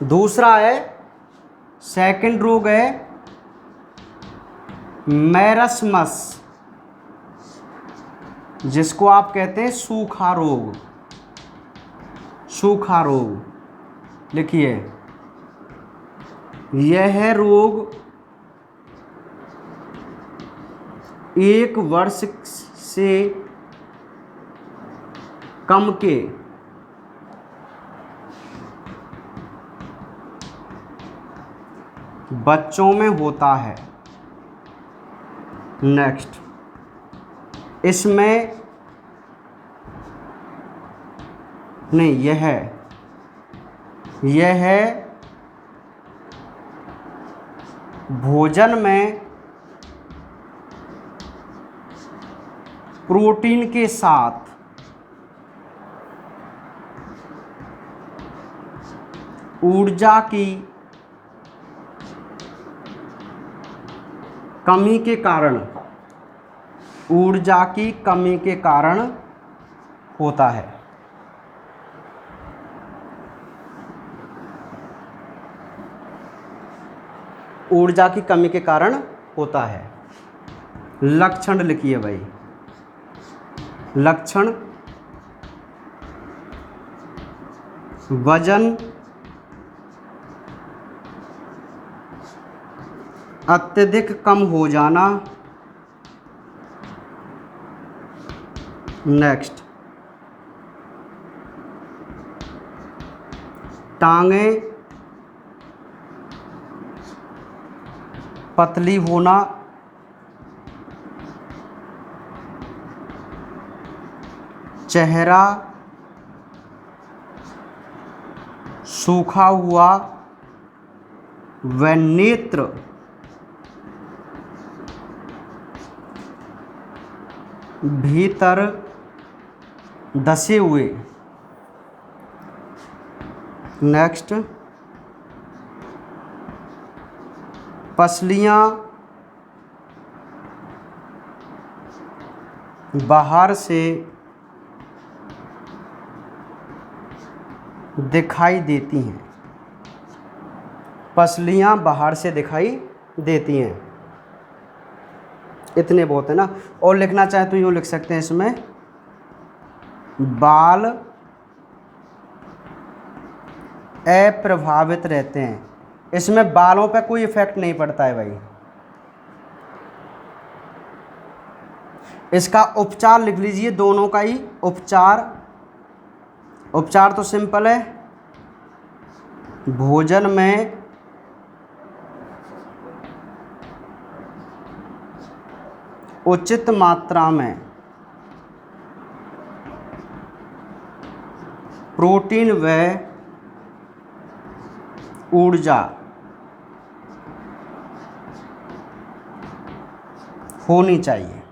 दूसरा है, सेकंड रोग है मैरस्मस, जिसको आप कहते हैं सूखा रोग। सूखा रोग लिखिए, यह रोग 1 वर्ष से कम के बच्चों में होता है। नेक्स्ट, इसमें नहीं, यह भोजन में प्रोटीन के साथ ऊर्जा की कमी के कारण, ऊर्जा की कमी के कारण होता है। ऊर्जा की कमी के कारण होता है। लक्षण लिखिए भाई, लक्षण, वजन अत्यधिक कम हो जाना। नेक्स्ट, टांगें पतली होना, चेहरा सूखा हुआ व नेत्र भीतर धसे हुए। नेक्स्ट, पसलियाँ बाहर से दिखाई देती हैं। पसलियाँ बाहर से दिखाई देती हैं। इतने बहुत है ना। और लिखना चाहे तो यूँ लिख सकते हैं इसमें, बाल अप्रभावित रहते हैं। इसमें बालों पे कोई इफेक्ट नहीं पड़ता है भाई। इसका उपचार लिख लीजिए, दोनों का ही उपचार। उपचार तो सिंपल है, भोजन में उचित मात्रा में प्रोटीन व ऊर्जा होनी चाहिए।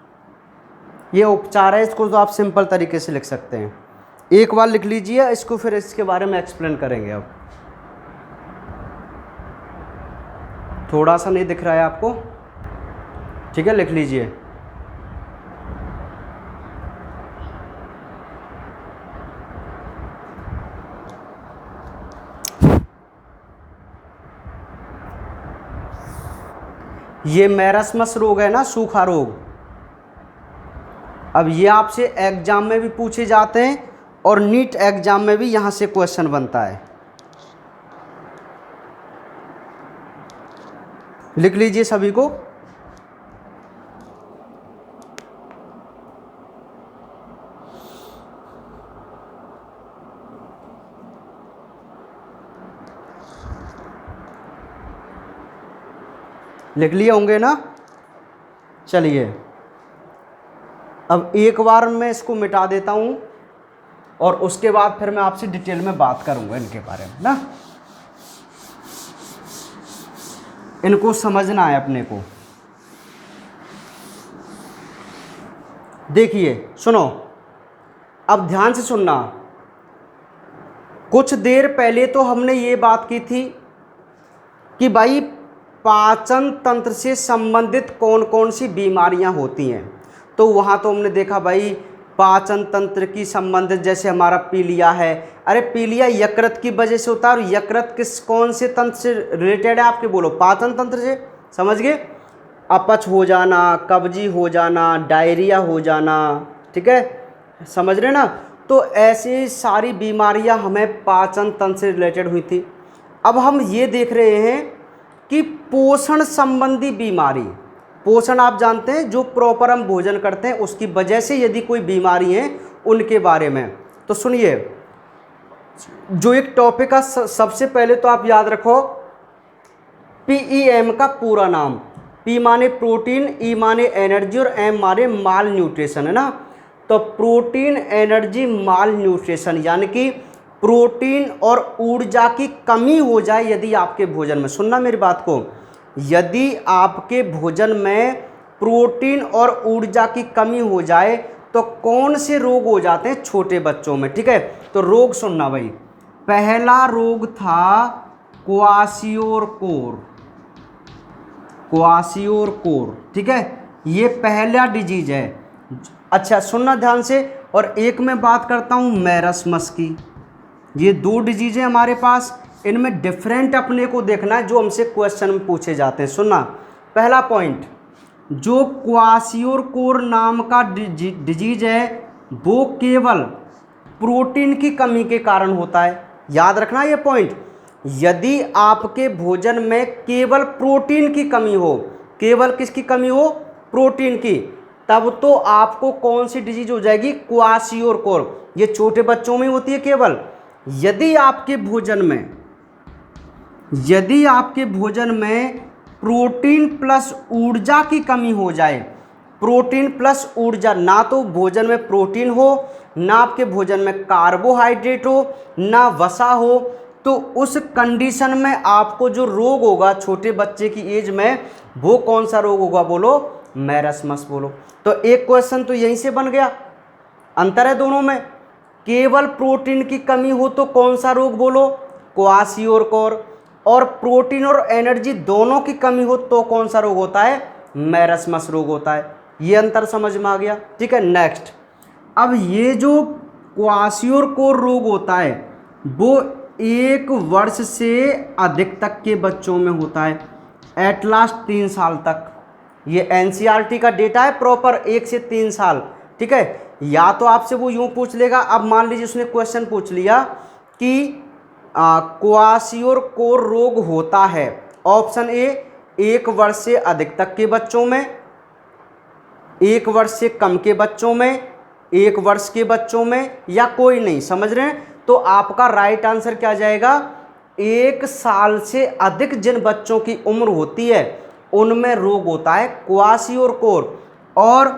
ये उपचार है, इसको तो आप सिंपल तरीके से लिख सकते हैं। एक बार लिख लीजिए इसको, फिर इसके बारे में एक्सप्लेन करेंगे। अब थोड़ा सा नहीं दिख रहा है आपको, ठीक है, लिख लीजिए। ये मैरस्मस रोग है ना, सूखा रोग। अब ये आपसे एग्जाम में भी पूछे जाते हैं और नीट एग्जाम में भी यहाँ से क्वेश्चन बनता है। लिख लीजिए सभी को। लिख लिए होंगे ना। चलिए अब एक बार मैं इसको मिटा देता हूँ और उसके बाद फिर मैं आपसे डिटेल में बात करूँगा इनके बारे में ना। इनको समझना है अपने को। देखिए सुनो, अब ध्यान से सुनना। कुछ देर पहले तो हमने ये बात की थी कि भाई पाचन तंत्र से संबंधित कौन कौन सी बीमारियां होती हैं। तो वहाँ तो हमने देखा भाई पाचन तंत्र की संबंधित, जैसे हमारा पीलिया है। अरे पीलिया यकृत की वजह से होता है, और यकृत कौन से तंत्र से रिलेटेड है आपके, बोलो पाचन तंत्र से, समझ गए। अपच हो जाना, कब्जी हो जाना, डायरिया हो जाना, ठीक है, समझ रहे ना। तो ऐसी सारी बीमारियां हमें पाचन तंत्र से रिलेटेड हुई थी। अब हम ये देख रहे हैं कि पोषण संबंधी बीमारी, पोषण आप जानते हैं जो प्रॉपर हम भोजन करते हैं उसकी वजह से यदि कोई बीमारी है उनके बारे में। तो सुनिए, जो एक टॉपिक का सबसे पहले तो आप याद रखो, PEM का पूरा नाम, P माने प्रोटीन, E माने एनर्जी और M माने माल न्यूट्रिशन, है ना। तो प्रोटीन एनर्जी माल न्यूट्रिशन यानी कि प्रोटीन और ऊर्जा की कमी हो जाए यदि आपके भोजन में, सुनना मेरी बात को, यदि आपके भोजन में प्रोटीन और ऊर्जा की कमी हो जाए तो कौन से रोग हो जाते हैं छोटे बच्चों में, ठीक है। तो रोग सुनना भाई, पहला रोग था क्वाशियोरकोर, क्वाशियोरकोर, ठीक है, ये पहला डिजीज है। अच्छा सुनना ध्यान से, और एक मैं बात करता हूँ मैरस्मस की। ये दो डिजीज है हमारे पास, इनमें डिफरेंट अपने को देखना है जो हमसे क्वेश्चन में पूछे जाते हैं। सुनना, पहला पॉइंट, जो क्वाशियोरकोर नाम का डिजीज है वो केवल प्रोटीन की कमी के कारण होता है। याद रखना ये पॉइंट, यदि आपके भोजन में केवल प्रोटीन की कमी हो, केवल किसकी कमी हो, प्रोटीन की, तब तो आपको कौन सी डिजीज हो जाएगी, क्वाशियोरकोर। ये छोटे बच्चों में होती है केवल। यदि आपके भोजन में प्रोटीन प्लस ऊर्जा की कमी हो जाए, प्रोटीन प्लस ऊर्जा, ना तो भोजन में प्रोटीन हो, ना आपके भोजन में कार्बोहाइड्रेट हो, ना वसा हो, तो उस कंडीशन में आपको जो रोग होगा छोटे बच्चे की एज में, वो कौन सा रोग होगा, बोलो मैरस्मस, बोलो। तो एक क्वेश्चन तो यहीं से बन गया, अंतर है दोनों में, केवल प्रोटीन की कमी हो तो कौन सा रोग, बोलो क्वाशियोरकोर, और प्रोटीन और एनर्जी दोनों की कमी हो तो कौन सा रोग होता है, मैरस्मस रोग होता है। ये अंतर समझ में आ गया, ठीक है। नेक्स्ट, अब ये जो क्वाशियोरकोर रोग होता है वो 1 वर्ष से अधिक तक के बच्चों में होता है, एट लास्ट 3 साल तक। ये NCERT का डेटा है प्रॉपर, 1 से 3 साल, ठीक है। या तो आपसे वो यूं पूछ लेगा, अब मान लीजिए उसने क्वेश्चन पूछ लिया कि क्वाशियोरकोर रोग होता है, ऑप्शन ए 1 वर्ष से अधिक तक के बच्चों में, 1 वर्ष से कम के बच्चों में, 1 वर्ष के बच्चों में, या कोई नहीं, समझ रहे हैं। तो आपका राइट आंसर क्या जाएगा, 1 साल से अधिक जिन बच्चों की उम्र होती है उनमें रोग होता है क्वाशियोरकोर, और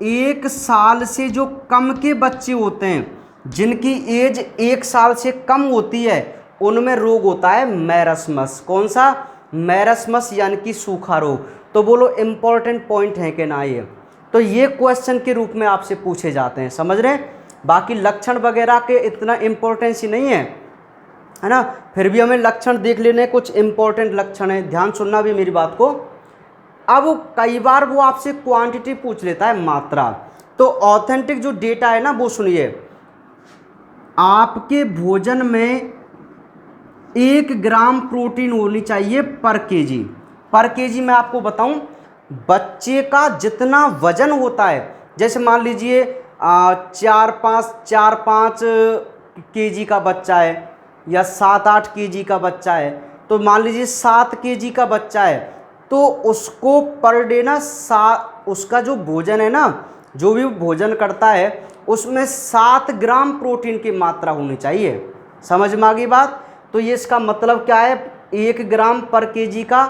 1 साल से जो कम के बच्चे होते हैं जिनकी एज 1 साल से कम होती है उनमें रोग होता है मैरस्मस। कौन सा, मैरस्मस यानी कि सूखा रोग। तो बोलो इंपॉर्टेंट पॉइंट है कि ना ये, तो ये क्वेश्चन के रूप में आपसे पूछे जाते हैं, समझ रहे हैं। बाकी लक्षण वगैरह के इतना इम्पोर्टेंस ही नहीं है ना, फिर भी हमें लक्षण देख लेने, कुछ इंपॉर्टेंट लक्षण है, ध्यान सुनना भी मेरी बात को। अब कई बार वो आपसे क्वांटिटी पूछ लेता है, मात्रा, तो ऑथेंटिक जो डेटा है ना वो सुनिए, आपके भोजन में 1 ग्राम प्रोटीन होनी चाहिए पर केजी। पर केजी मैं आपको बताऊं, बच्चे का जितना वजन होता है, जैसे मान लीजिए 4-5 केजी का बच्चा है या 7-8 केजी का बच्चा है, तो मान लीजिए 7 केजी का बच्चा है, तो उसको पर डे ना उसका जो भोजन है ना, जो भी भोजन करता है उसमें 7 ग्राम प्रोटीन की मात्रा होनी चाहिए। समझ में आ गई बात। तो ये इसका मतलब क्या है, 1 ग्राम पर केजी का,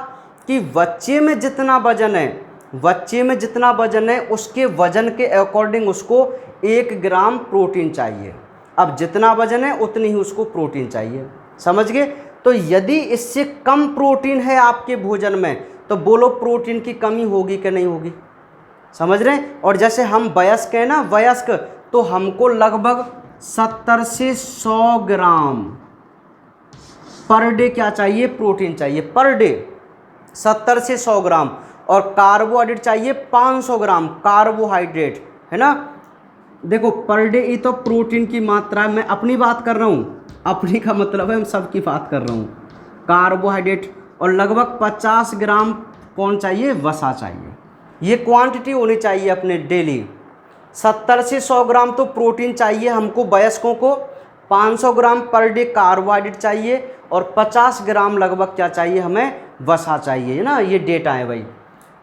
कि बच्चे में जितना वजन है, बच्चे में जितना वजन है उसके वजन के अकॉर्डिंग उसको 1 ग्राम प्रोटीन चाहिए। अब जितना वजन है उतनी ही उसको प्रोटीन चाहिए, समझ गए। तो यदि इससे कम प्रोटीन है आपके भोजन में तो बोलो प्रोटीन की कमी होगी कि नहीं होगी, समझ रहे हैं। और जैसे हम वयस्क हैं ना, वयस्क, तो हमको लगभग 70 से 100 ग्राम पर डे क्या चाहिए, प्रोटीन चाहिए पर डे, 70 से 100 ग्राम, और कार्बोहाइड्रेट चाहिए 500 ग्राम कार्बोहाइड्रेट, है ना। देखो पर डे ये तो प्रोटीन की मात्रा है, मैं अपनी बात कर रहा हूँ, अपनी का मतलब है हम सबकी बात कर रहा हूँ। कार्बोहाइड्रेट और लगभग 50 ग्राम कौन चाहिए, वसा चाहिए। ये क्वांटिटी होनी चाहिए अपने डेली। 70 से 100 ग्राम तो प्रोटीन चाहिए हमको वयस्कों को, 500 ग्राम पर डे कार्बोहाइड्रेट चाहिए और 50 ग्राम लगभग क्या चाहिए हमें, वसा चाहिए, है ना। ये डेटा है भाई।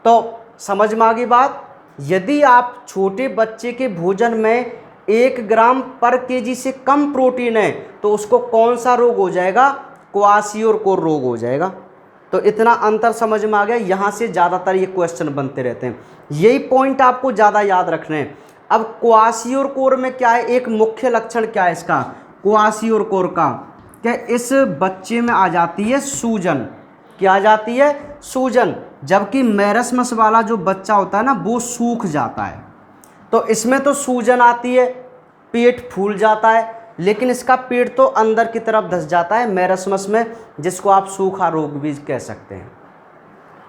तो समझ में आ गई बात। यदि आप छोटे बच्चे के भोजन में 1 ग्राम पर केजी से कम प्रोटीन है तो उसको कौन सा रोग हो जाएगा, क्वाशियोरकोर रोग हो जाएगा। तो इतना अंतर समझ में आ गया। यहाँ से ज़्यादातर ये क्वेश्चन बनते रहते हैं, यही पॉइंट आपको ज़्यादा याद रखने हैं। अब क्वाशियोरकोर में क्या है, एक मुख्य लक्षण क्या है इसका, क्वाशियोरकोर का, क्या इस बच्चे में आ जाती है सूजन। क्या आ जाती है, सूजन। जबकि मैरस्मस वाला जो बच्चा होता है ना वो सूख जाता है। तो इसमें तो सूजन आती है, पेट फूल जाता है, लेकिन इसका पेट तो अंदर की तरफ धंस जाता है मैरस्मस में, जिसको आप सूखा रोग भी कह सकते हैं।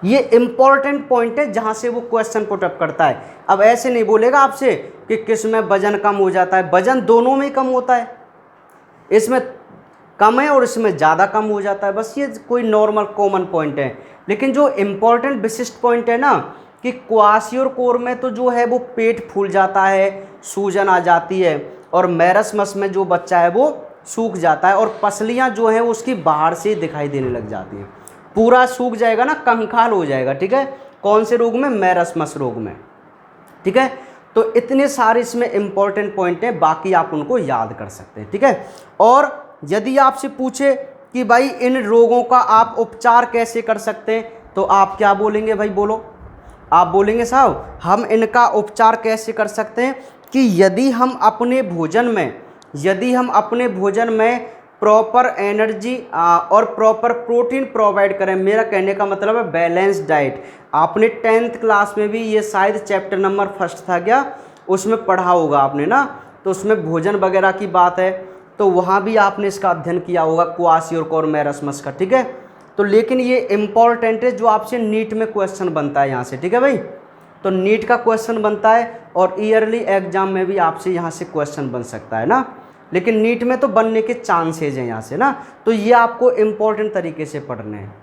ये इंपॉर्टेंट पॉइंट है जहां से वो क्वेश्चन पुट अप करता है। अब ऐसे नहीं बोलेगा आपसे कि किस में वजन कम हो जाता है, वजन दोनों में कम होता है, इसमें कम है और इसमें ज़्यादा कम हो जाता है। बस ये कोई नॉर्मल कॉमन पॉइंट है। लेकिन जो इम्पोर्टेंट विशिष्ट पॉइंट है ना कि क्वाशियोरकोर में तो जो है वो पेट फूल जाता है, सूजन आ जाती है, और मैरस्मस में जो बच्चा है वो सूख जाता है और पसलियाँ जो हैं उसकी बाहर से दिखाई देने लग जाती हैं। पूरा सूख जाएगा ना, कंकाल हो जाएगा, ठीक है। कौन से रोग में, मैरस्मस रोग में, ठीक है। तो इतने सारे इसमें इंपॉर्टेंट पॉइंट हैं, बाकी आप उनको याद कर सकते हैं, ठीक है। और यदि आपसे पूछे कि भाई इन रोगों का आप उपचार कैसे कर सकते हैं, तो आप क्या बोलेंगे भाई, बोलो। आप बोलेंगे साहब हम इनका उपचार कैसे कर सकते हैं कि यदि हम अपने भोजन में प्रॉपर एनर्जी और प्रॉपर प्रोटीन प्रोवाइड करें। मेरा कहने का मतलब है बैलेंस डाइट। आपने 10th क्लास में भी ये शायद चैप्टर नंबर 1 था क्या, उसमें पढ़ा होगा आपने ना, तो उसमें भोजन वगैरह की बात है, तो वहाँ भी आपने इसका अध्ययन किया होगा क्वाशियोरकोर मैरस्मस का, ठीक है। तो लेकिन ये इम्पॉर्टेंट है जो आपसे नीट में क्वेश्चन बनता है यहाँ से, ठीक है भाई। तो नीट का क्वेश्चन बनता है और ईयरली एग्जाम में भी आपसे यहाँ से क्वेश्चन बन सकता है ना, लेकिन नीट में तो बनने के चांसेज हैं यहाँ से ना। तो ये आपको इम्पोर्टेंट तरीके से पढ़ने हैं।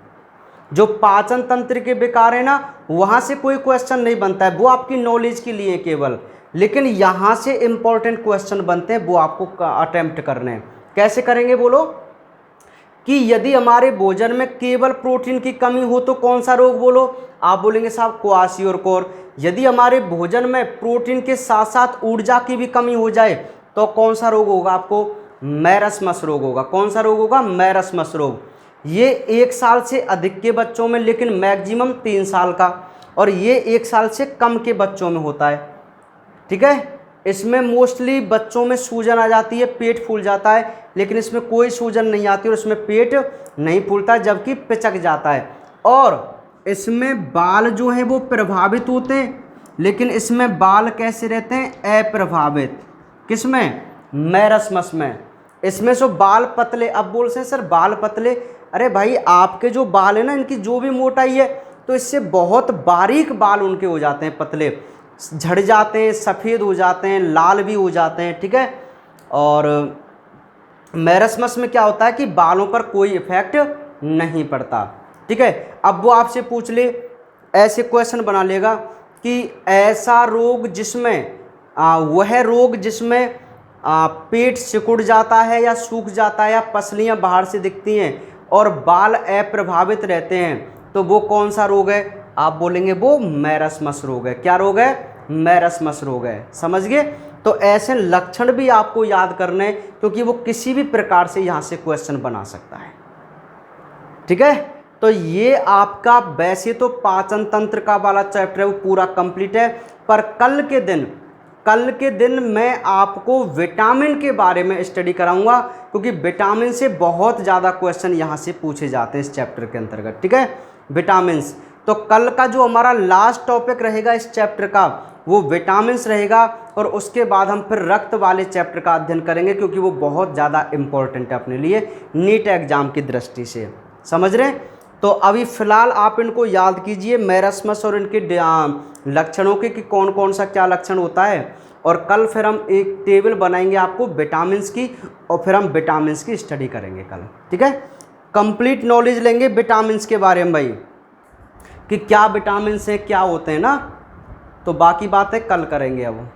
जो पाचन तंत्र के विकार है ना, वहाँ से कोई क्वेश्चन नहीं बनता है, वो आपकी नॉलेज के लिए केवल, लेकिन यहाँ से इम्पोर्टेंट क्वेश्चन बनते हैं, वो आपको अटेम्प्ट करने हैं। कैसे करेंगे बोलो, कि यदि हमारे भोजन में केवल प्रोटीन की कमी हो तो कौन सा रोग, बोलो। आप बोलेंगे साहब क्वाशियोरकोर। यदि हमारे भोजन में प्रोटीन के साथ साथ ऊर्जा की भी कमी हो जाए तो कौन सा रोग होगा आपको, मैरस्मस रोग होगा। कौन सा रोग होगा, मैरस्मस रोग। ये 1 साल से अधिक के बच्चों में, लेकिन मैक्सिमम 3 साल का, और ये 1 साल से कम के बच्चों में होता है, ठीक है। इसमें मोस्टली बच्चों में सूजन आ जाती है, पेट फूल जाता है, लेकिन इसमें कोई सूजन नहीं आती और इसमें पेट नहीं फूलता, जबकि पिचक जाता है। और इसमें बाल जो है वो प्रभावित होते हैं, लेकिन इसमें बाल कैसे रहते हैं, अप्रभावित। किसमें, मैरस्मस में। इसमें सो बाल पतले। अब बोल से सर बाल पतले, अरे भाई आपके जो बाल है ना, इनकी जो भी मोटाई है, तो इससे बहुत बारीक बाल उनके हो जाते हैं, पतले झड़ जाते हैं, सफ़ेद हो जाते हैं, लाल भी हो जाते हैं, ठीक है। और मैरस्मस में क्या होता है कि बालों पर कोई इफेक्ट नहीं पड़ता, ठीक है। अब वो आपसे पूछ ले, ऐसे क्वेश्चन बना लेगा कि ऐसा रोग जिसमें वह रोग जिसमें पेट सिकुड़ जाता है या सूख जाता है या पसलियाँ बाहर से दिखती हैं और बाल अप्रभावित रहते हैं, तो वो कौन सा रोग है, आप बोलेंगे वो मैरस्मस रोग है। क्या रोग है, मैरस्मस रोग है। समझ गए। तो ऐसे लक्षण भी आपको याद करने, क्योंकि वो किसी भी प्रकार से यहाँ से क्वेश्चन बना सकता है, ठीक है। तो ये आपका वैसे तो पाचन तंत्र का वाला चैप्टर है वो पूरा कंप्लीट है, पर कल के दिन मैं आपको विटामिन के बारे में स्टडी कराऊंगा, क्योंकि विटामिन से बहुत ज़्यादा क्वेश्चन यहाँ से पूछे जाते हैं इस चैप्टर के अंतर्गत, ठीक है, विटामिन्स। तो कल का जो हमारा लास्ट टॉपिक रहेगा इस चैप्टर का वो विटामिन्स रहेगा, और उसके बाद हम फिर रक्त वाले चैप्टर का अध्ययन करेंगे, क्योंकि वो बहुत ज़्यादा इम्पोर्टेंट है अपने लिए नीट एग्जाम की दृष्टि से। समझ रहे हैं। तो अभी फ़िलहाल आप इनको याद कीजिए, मैरस्मस और इनके लक्षणों के कि कौन कौन सा क्या लक्षण होता है, और कल फिर हम एक टेबल बनाएंगे आपको विटामिन्स की, और फिर हम विटामिन्स की स्टडी करेंगे कल, ठीक है। कंप्लीट नॉलेज लेंगे विटामिन्स के बारे में भाई, कि क्या विटामिन्स हैं, क्या होते हैं ना, तो बाकी बातें कल करेंगे अब।